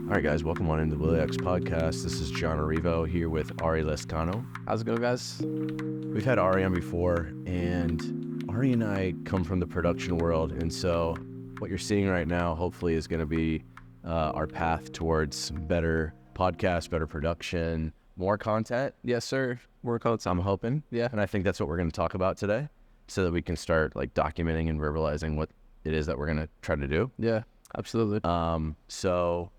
All right, guys, welcome on into the WILLY podcast. This is John Arrivo here with Ari Lescano. How's it going, guys? We've had Ari on before, and Ari and I come from the production world, and so what you're seeing right now hopefully is going to be our path towards better podcast, better production, more content. Yes, sir. More content. I'm hoping. Yeah. And I think that's what we're going to talk about today so that we can start like documenting and verbalizing what it is that we're going to try to do. Yeah, absolutely. So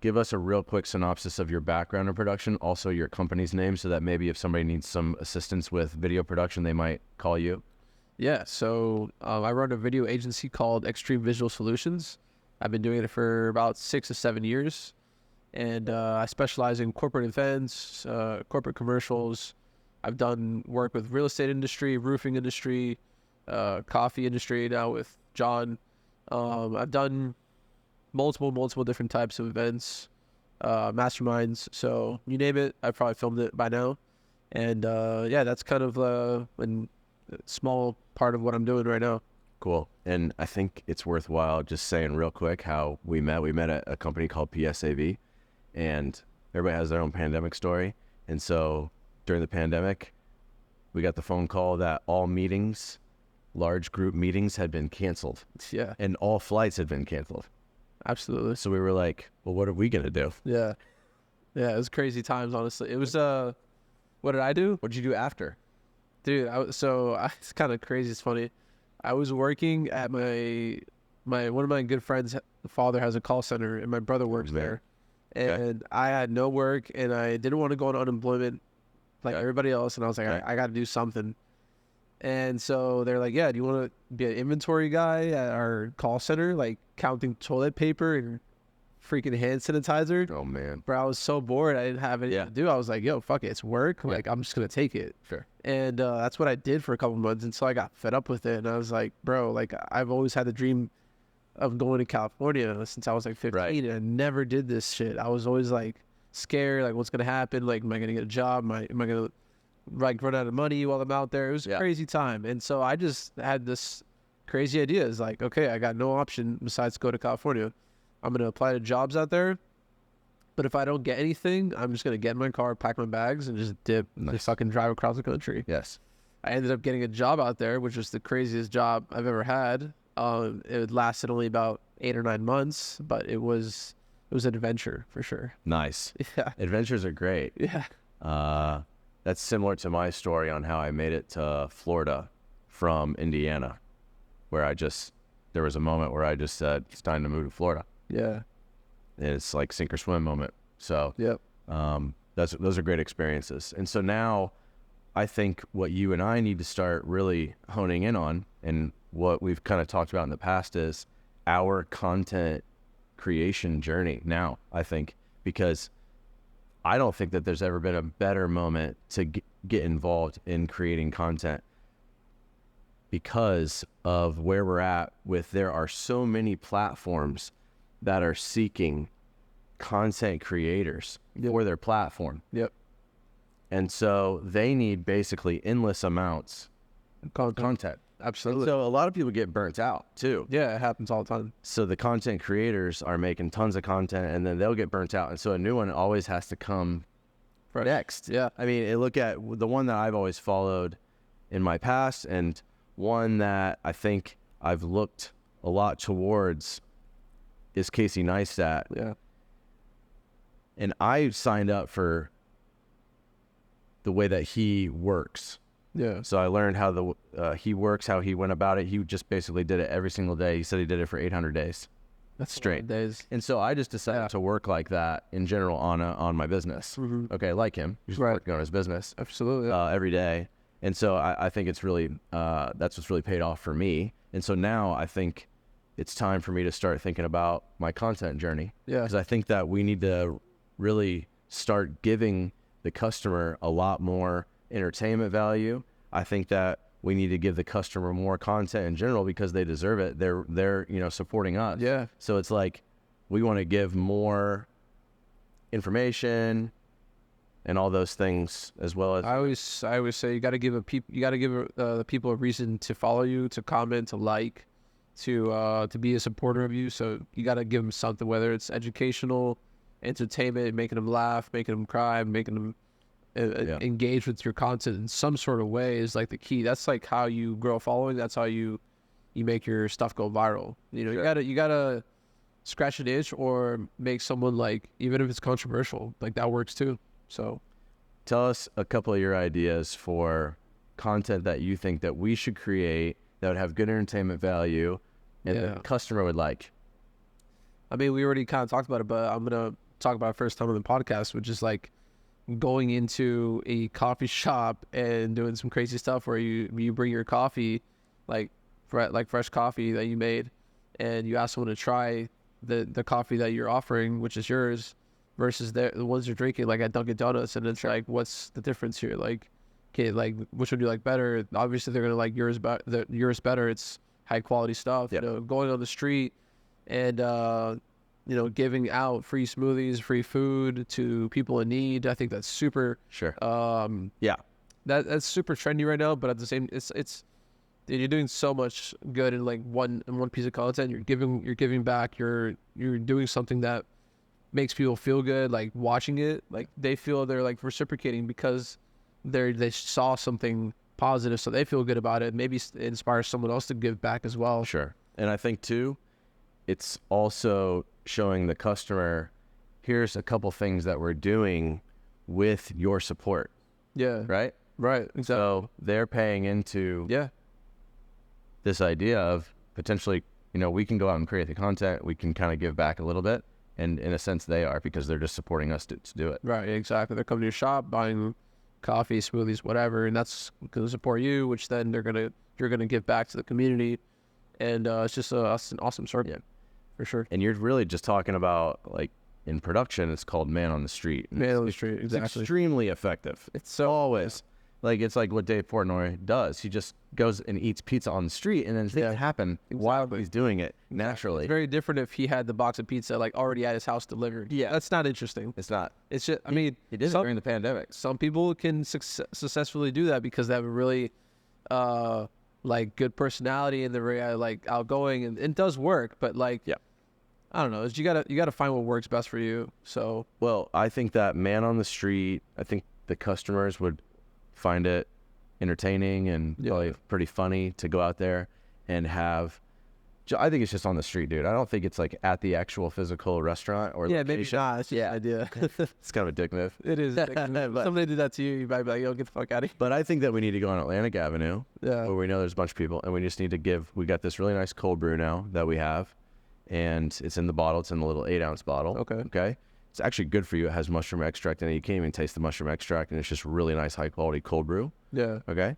give us a real quick synopsis of your background in production, also your company's name, so that maybe if somebody needs some assistance with video production, they might call you. Yeah, so I run a video agency called Xtreme Visual Solutions. I've been doing it for about 6 to 7 years, and I specialize in corporate events, corporate commercials. I've done work with real estate industry, roofing industry, coffee industry now with John. I've done multiple different types of events, masterminds, so you name it, I've probably filmed it by now. And yeah, that's kind of a small part of what I'm doing right now. Cool. And I think it's worthwhile just saying real quick how we met. We met at a company called PSAV, and everybody has their own pandemic story. And so during the pandemic, we got the phone call that all meetings, large group meetings, had been canceled. Yeah, And all flights had been canceled. absolutely. So we were like, well, what are we going to do? Yeah, it was crazy times, honestly. It was what did I do? What did you do after? Dude, it's kind of crazy. It's funny. I was working at one of my good friends' father has a call center, and my brother works there. And I had no work, and I didn't want to go on unemployment like everybody else. And I was like, I got to do something. And so they're like, yeah, do you want to be an inventory guy at our call center, like counting toilet paper and freaking hand sanitizer? Oh, man. Bro, I was so bored. I didn't have anything to do. I was like, yo, fuck it. It's work. Yeah. Like, I'm just going to take it. Sure. And that's what I did for a couple months until I got fed up with it. And I was like, bro, like, I've always had the dream of going to California since I was like 15. Right. And I never did this shit. I was always like scared, like, what's going to happen? Like, am I going to get a job? Am I going to like run out of money while I'm out there? It was a crazy time. And so I just had this crazy idea. It's like, okay, I got no option besides go to California. I'm going to apply to jobs out there. But if I don't get anything, I'm just going to get in my car, pack my bags, and just dip. Nice. Just fucking drive across the country. Yes. I ended up getting a job out there, which was the craziest job I've ever had. It lasted only about 8 or 9 months, but it was an adventure for sure. Nice. Yeah. Adventures are great. Yeah. That's similar to my story on how I made it to Florida from Indiana, where there was a moment where I just said, it's time to move to Florida. Yeah. And it's like sink or swim moment. So Yep. those are great experiences. And so now I think what you and I need to start really honing in on, and what we've kind of talked about in the past, is our content creation journey now, I think, because I don't think that there's ever been a better moment to get involved in creating content because of where we're at with there are so many platforms that are seeking content creators for their platform. Yep. And so they need basically endless amounts of content. Absolutely. And so a lot of people get burnt out too. Yeah, it happens all the time. So the content creators are making tons of content and then they'll get burnt out. And so a new one always has to come next. Yeah. I mean, look at the one that I've always followed in my past, and one that I think I've looked a lot towards is Casey Neistat. Yeah. And I signed up for the way that he works. Yeah. So I learned how he works, how he went about it. He just basically did it every single day. He said he did it for 800 days. That's straight days. And so I just decided to work like that in general on my business. Mm-hmm. Okay, like him, he's working on his business Absolutely. every day. And so I think it's really that's what's really paid off for me. And so now I think it's time for me to start thinking about my content journey. Yeah. Because I think that we need to really start giving the customer a lot more entertainment value. I think that we need to give the customer more content in general because they deserve it. They're supporting us. Yeah. So it's like we want to give more information and all those things, as well as I always say you got to give the people a reason to follow you, to comment, to like, to be a supporter of you. So you got to give them something, whether it's educational, entertainment, making them laugh, making them cry, making them engage with your content in some sort of way is like the key. That's like how you grow a following. That's how you make your stuff go viral. You know, you gotta scratch an itch or make someone, like, even if it's controversial, like that works too. So tell us a couple of your ideas for content that you think that we should create that would have good entertainment value and the customer would like. I mean, we already kind of talked about it, but I'm gonna talk about it first time on the podcast, which is like going into a coffee shop and doing some crazy stuff where you bring your coffee, like fresh coffee that you made, and you ask someone to try the coffee that you're offering, which is yours, versus the ones you're drinking, like at Dunkin' Donuts, and it's like, what's the difference here? Like, okay, like which one do you like better? Obviously, they're gonna like yours better. It's high quality stuff. Yep. You know, going on the street and you know, giving out free smoothies, free food to people in need. I think that's super. Sure. That's super trendy right now. But at the same, it's you're doing so much good in like one piece of content. You're giving back. You're doing something that makes people feel good. Like watching it, like they feel they're like reciprocating because they saw something positive, so they feel good about it. Maybe inspire someone else to give back as well. Sure. And I think too, it's also showing the customer, here's a couple things that we're doing with your support. Yeah. Right? Right. Exactly. So they're paying into this idea of potentially, you know, we can go out and create the content. We can kind of give back a little bit. And in a sense they are, because they're just supporting us to do it. Right. Exactly. They're coming to your shop, buying coffee, smoothies, whatever. And that's going to support you, which then you're going to give back to the community. And it's just it's an awesome circle. Yeah. For sure. And you're really just talking about, like, in production, it's called Man on the Street. Man on the Street, exactly. It's extremely effective. It's so always like, it's like what Dave Portnoy does. He just goes and eats pizza on the street, and then things happen while he's doing it naturally. It's very different if he had the box of pizza like already at his house delivered. Yeah, that's not interesting. It's not. It's just, I mean, he did it during the pandemic. Some people can successfully do that because they have a really like good personality and they're very like outgoing, and it does work. But like, I don't know. You gotta find what works best for you. So, well, I think that Man on the Street, I think the customers would find it entertaining and probably pretty funny to go out there and have. I think it's just on the street, dude. I don't think it's like at the actual physical restaurant or maybe not. That's just an idea. It's kind of a dick move. It is. If somebody did that to you, you might be like, "Yo, get the fuck out of here." But I think that we need to go on Atlantic Avenue, where we know there's a bunch of people, and we just need to give. We got this really nice cold brew now that we have, and it's in the bottle. It's in the little 8-ounce bottle. Okay. It's actually good for you. It has mushroom extract in it. You can't even taste the mushroom extract, and it's just really nice, high quality cold brew. Yeah. Okay.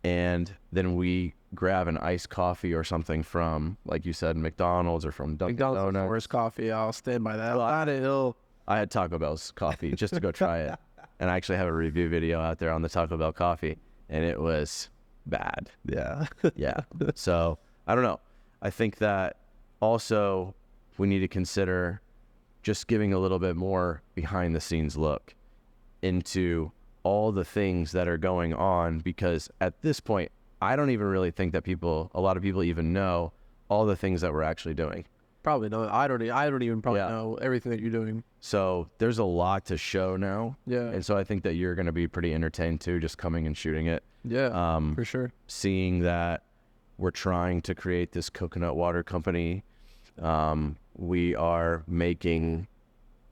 And then we grab an iced coffee or something from, like you said, McDonald's or from Dunkin' Donuts. Worst coffee. I'll stand by that. I had Taco Bell's coffee just to go try it, and I actually have a review video out there on the Taco Bell coffee, and it was bad. Yeah. So I don't know. I think that also we need to consider just giving a little bit more behind the scenes look into all the things that are going on, because at this point, I don't even really think that a lot of people even know all the things that we're actually doing. Probably not. I don't even probably know everything that you're doing. So there's a lot to show now. Yeah. And so I think that you're going to be pretty entertained too, just coming and shooting it. Yeah, for sure. Seeing that we're trying to create this coconut water company. We are making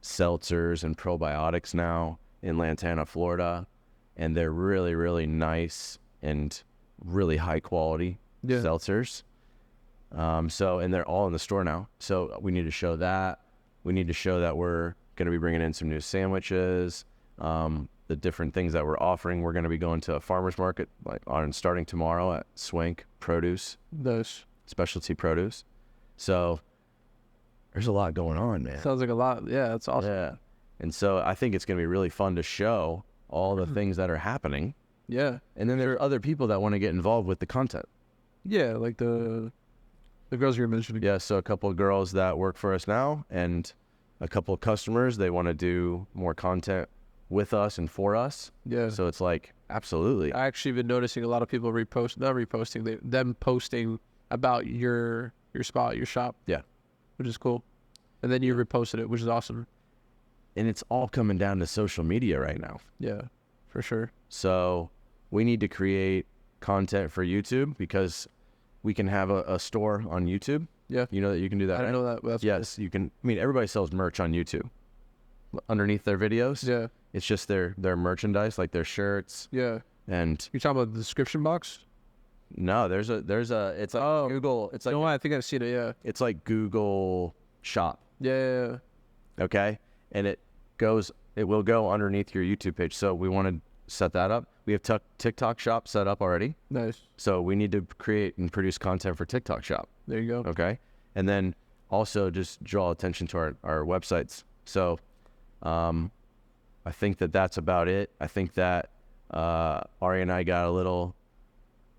seltzers and probiotics now in Lantana, Florida, and they're really, really nice and really high quality seltzers. And they're all in the store now. So we need to show that. We need to show that we're going to be bringing in some new sandwiches, the different things that we're offering. We're going to be going to a farmer's market starting tomorrow at Swank Produce. Those Specialty Produce. So there's a lot going on, man. Sounds like a lot. Yeah, that's awesome. Yeah. And so I think it's going to be really fun to show all the things that are happening. Yeah. And then there are other people that want to get involved with the content. Yeah, like the girls you were mentioning. Yeah, so a couple of girls that work for us now and a couple of customers, they want to do more content with us and for us. Yeah. So it's like, absolutely. I actually been noticing a lot of people them posting about your spot, your shop. Yeah. Which is cool. And then you reposted it, which is awesome. And it's all coming down to social media right now. Yeah, for sure. So we need to create content for YouTube because we can have a store on YouTube. Yeah. You know that you can do that, I right? didn't know that. But that's Yes, you can. I mean, everybody sells merch on YouTube. Underneath their videos, cool. Yeah. it's just their merchandise, like their shirts. Yeah. And You're talking about the description box? no, there's a it's like Google. It's You like know what? I think I've seen it. Yeah. it's like Google Shop. Yeah. Okay, and it will go underneath your YouTube page. So we want to set that up. We have TikTok Shop set up already. Nice. So we need to create and produce content for TikTok Shop. There you go. Okay. And then also just draw attention to our websites. So I think that's about it. I think that Ari and I got a little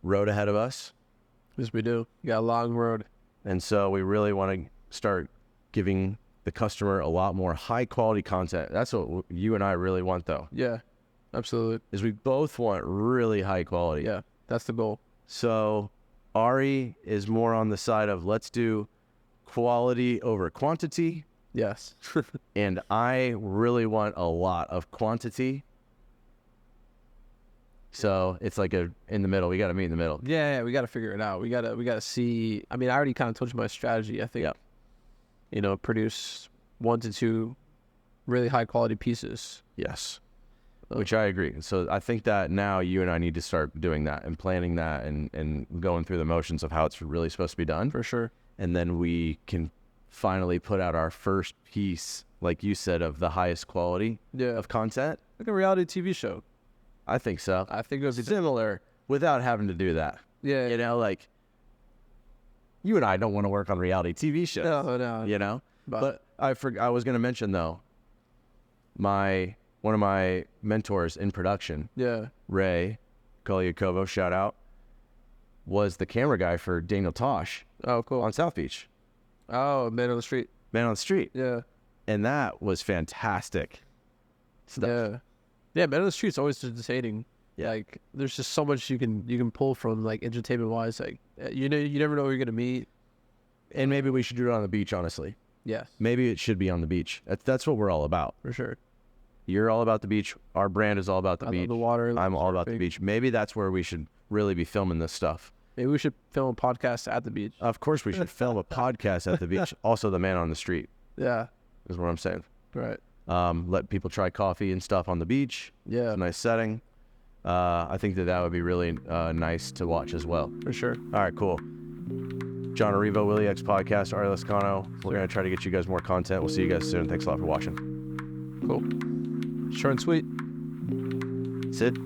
road ahead of us. Yes, we do. You got a long road. And so we really want to start giving the customer a lot more high quality content. That's what you and I really want, though. Yeah, absolutely. Is we both want really high quality. Yeah, that's the goal. So Ari is more on the side of let's do quality over quantity. Yes. And I really want a lot of quantity. So it's like in the middle. We got to meet in the middle. Yeah, we got to figure it out. We got to see. I mean, I already kind of told you my strategy. I think, produce 1 to 2 really high quality pieces. Yes. Which I agree. So I think that now you and I need to start doing that and planning that and going through the motions of how it's really supposed to be done. For sure. And then we can finally put out our first piece, like you said, of the highest quality of content. Like a reality TV show. I think so. I think it would be similar without having to do that. Yeah. You know, like you and I don't want to work on reality TV shows. No. You know? But I was going to mention, though, one of my mentors in production, Ray Kolyakovo, shout out, was the camera guy for Daniel Tosh. Oh, cool. On South Beach. Oh, Man on the Street. Man on the Street. Yeah. And that was fantastic stuff. Yeah, Man on the Street's always entertaining. Yeah. Like, there's just so much you can pull from, like, entertainment-wise. Like, you never know who you're going to meet. And maybe we should do it on the beach, honestly. Yes. Maybe it should be on the beach. That's what we're all about. For sure. You're all about the beach. Our brand is all about the beach. Love the water. I'm all about the beach. Maybe that's where we should really be filming this stuff. Maybe we should film a podcast at the beach. Of course we should film a podcast at the beach. Also the Man on the Street. Yeah. Is what I'm saying. Right. Let people try coffee and stuff on the beach. Yeah. It's a nice setting. I think that would be really nice to watch as well. For sure. All right, cool. John Arrivo, Willy X Podcast, Ari Lascano. We're going to try to get you guys more content. We'll see you guys soon. Thanks a lot for watching. Cool. Short and sweet. Sid.